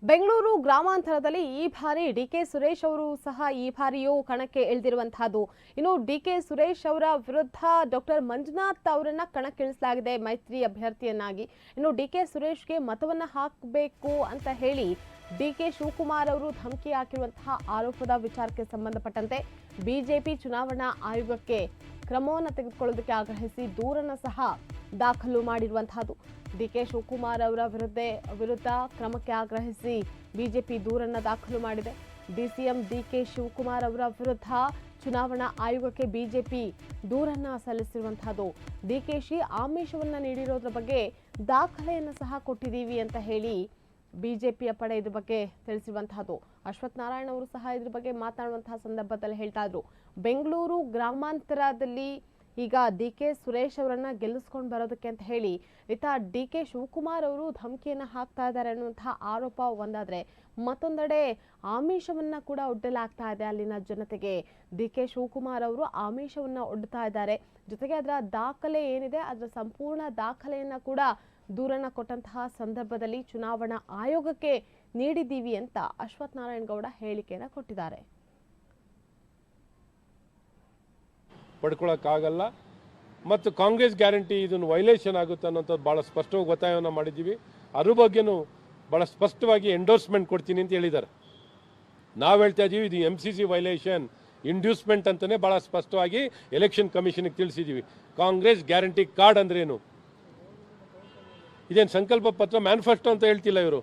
ಬೆಂಗಳೂರು ಗ್ರಾಮಾಂತರದಲ್ಲಿ ಈ ಬಾರಿ ಡಿಕೆ ಸುರೇಶ್ ಅವರು ಸಹ ಈ ಬಾರಿಯೂ ಕಣಕ್ಕೆ ಇಳಿದಿರುವಂತಹದ್ದು. ಇನ್ನು ಡಿಕೆ ಸುರೇಶ್ ಅವರ ವಿರುದ್ಧ ಡಾಕ್ಟರ್ ಮಂಜುನಾಥ್ ಅವರನ್ನ ಕಣಕ್ಕಿಳಿಸಲಾಗಿದೆ ಮೈತ್ರಿ ಅಭ್ಯರ್ಥಿಯನ್ನಾಗಿ. ಇನ್ನು ಡಿಕೆ ಸುರೇಶ್ಗೆ ಮತವನ್ನ ಹಾಕಬೇಕು ಅಂತ ಹೇಳಿ ಡಿಕೆ ಶಿವಕುಮಾರ್ ಅವರು ಧಮಕಿ ಹಾಕಿರುವಂತಹ ಆರೋಪದ ವಿಚಾರಕ್ಕೆ ಸಂಬಂಧಪಟ್ಟಂತೆ ಬಿಜೆಪಿ ಚುನಾವಣಾ ಆಯೋಗಕ್ಕೆ ಕ್ರಮವನ್ನು ತೆಗೆದುಕೊಳ್ಳೋದಕ್ಕೆ ಆಗ್ರಹಿಸಿ ದೂರನ್ನು ಸಹ ದಾಖಲು ಮಾಡಿರುವಂತಹದ್ದು. ಡಿಕೆ ಶಿವಕುಮಾರ್ ಅವರ ವಿರುದ್ಧ ಕ್ರಮಕ್ಕೆ ಆಗ್ರಹಿಸಿ ಬಿಜೆಪಿ ದೂರನ್ನು ದಾಖಲು ಮಾಡಿದೆ. ಡಿಸಿಎಂ ಡಿಕೆ ಶಿವಕುಮಾರ್ ಅವರ ವಿರುದ್ಧ ಚುನಾವಣಾ ಆಯೋಗಕ್ಕೆ ಬಿಜೆಪಿ ದೂರನ್ನ ಸಲ್ಲಿಸಿರುವಂತಹದ್ದು. ಡಿಕೆಶಿ ಆಮಿಷವನ್ನ ನೀಡಿರೋದ್ರ ಬಗ್ಗೆ ದಾಖಲೆಯನ್ನು ಸಹ ಕೊಟ್ಟಿದ್ದೀವಿ ಅಂತ ಹೇಳಿ ಬಿಜೆಪಿಯ ಪಡೆ ಇದ್ರ ಬಗ್ಗೆ ತಿಳಿಸಿರುವಂತಹದ್ದು. ಅಶ್ವಥ್ ನಾರಾಯಣ ಅವರು ಸಹ ಇದ್ರ ಬಗ್ಗೆ ಮಾತನಾಡುವಂತಹ ಸಂದರ್ಭದಲ್ಲಿ ಹೇಳ್ತಾ ಇದ್ರು, ಬೆಂಗಳೂರು ಗ್ರಾಮಾಂತರದಲ್ಲಿ ಈಗ ಡಿಕೆ ಸುರೇಶ್ ಅವರನ್ನ ಗೆಲ್ಲಿಸ್ಕೊಂಡು ಬರೋದಕ್ಕೆ ಅಂತ ಹೇಳಿ ಇತ್ತ ಡಿಕೆ ಶಿವಕುಮಾರ್ ಅವರು ಧಮಕಿಯನ್ನ ಹಾಕ್ತಾ ಇದ್ದಾರೆ ಅನ್ನುವಂತಹ ಆರೋಪ ಒಂದಾದ್ರೆ, ಮತ್ತೊಂದೆಡೆ ಆಮಿಷವನ್ನ ಕೂಡ ಒಡ್ಡಲಾಗ್ತಾ ಇದೆ ಅಲ್ಲಿನ ಜನತೆಗೆ. ಡಿಕೆ ಶಿವಕುಮಾರ್ ಅವರು ಆಮಿಷವನ್ನ ಒಡ್ಡುತ್ತಾ ಇದ್ದಾರೆ. ಜೊತೆಗೆ ಅದರ ದಾಖಲೆ ಏನಿದೆ ಅದರ ಸಂಪೂರ್ಣ ದಾಖಲೆಯನ್ನ ಕೂಡ ದೂರನ್ನ ಕೊಟ್ಟಂತಹ ಸಂದರ್ಭದಲ್ಲಿ ಚುನಾವಣಾ ಆಯೋಗಕ್ಕೆ ನೀಡಿದ್ದೀವಿ ಅಂತ ಅಶ್ವಥ್ ನಾರಾಯಣ ಗೌಡ ಹೇಳಿಕೆಯನ್ನ ಕೊಟ್ಟಿದ್ದಾರೆ. ಪಡ್ಕೊಳ್ಳೋಕ್ಕಾಗಲ್ಲ ಮತ್ತು ಕಾಂಗ್ರೆಸ್ ಗ್ಯಾರಂಟಿ ಇದನ್ನು ವೈಲೇಷನ್ ಆಗುತ್ತೆ ಅನ್ನೋಂಥದ್ದು ಭಾಳ ಸ್ಪಷ್ಟವಾಗಿ ಒತ್ತಾಯವನ್ನು ಮಾಡಿದ್ದೀವಿ. ಅದ್ರ ಬಗ್ಗೆನೂ ಭಾಳ ಸ್ಪಷ್ಟವಾಗಿ ಎಂಡೋರ್ಸ್ಮೆಂಟ್ ಕೊಡ್ತೀನಿ ಅಂತ ಹೇಳಿದ್ದಾರೆ. ನಾವು ಹೇಳ್ತಾ ಇದ್ದೀವಿ ಇದು MCC ವೈಲೇಷನ್ ಇಂಡ್ಯೂಸ್ಮೆಂಟ್ ಅಂತಲೇ ಭಾಳ ಸ್ಪಷ್ಟವಾಗಿ ಎಲೆಕ್ಷನ್ ಕಮಿಷನ್ಗೆ ತಿಳಿಸಿದ್ದೀವಿ. ಕಾಂಗ್ರೆಸ್ ಗ್ಯಾರಂಟಿ ಕಾರ್ಡ್ ಅಂದ್ರೇನು? ಇದೇನು ಸಂಕಲ್ಪ ಪತ್ರ ಮ್ಯಾನಿಫೆಸ್ಟೋ ಅಂತ ಹೇಳ್ತಿಲ್ಲ ಇವರು.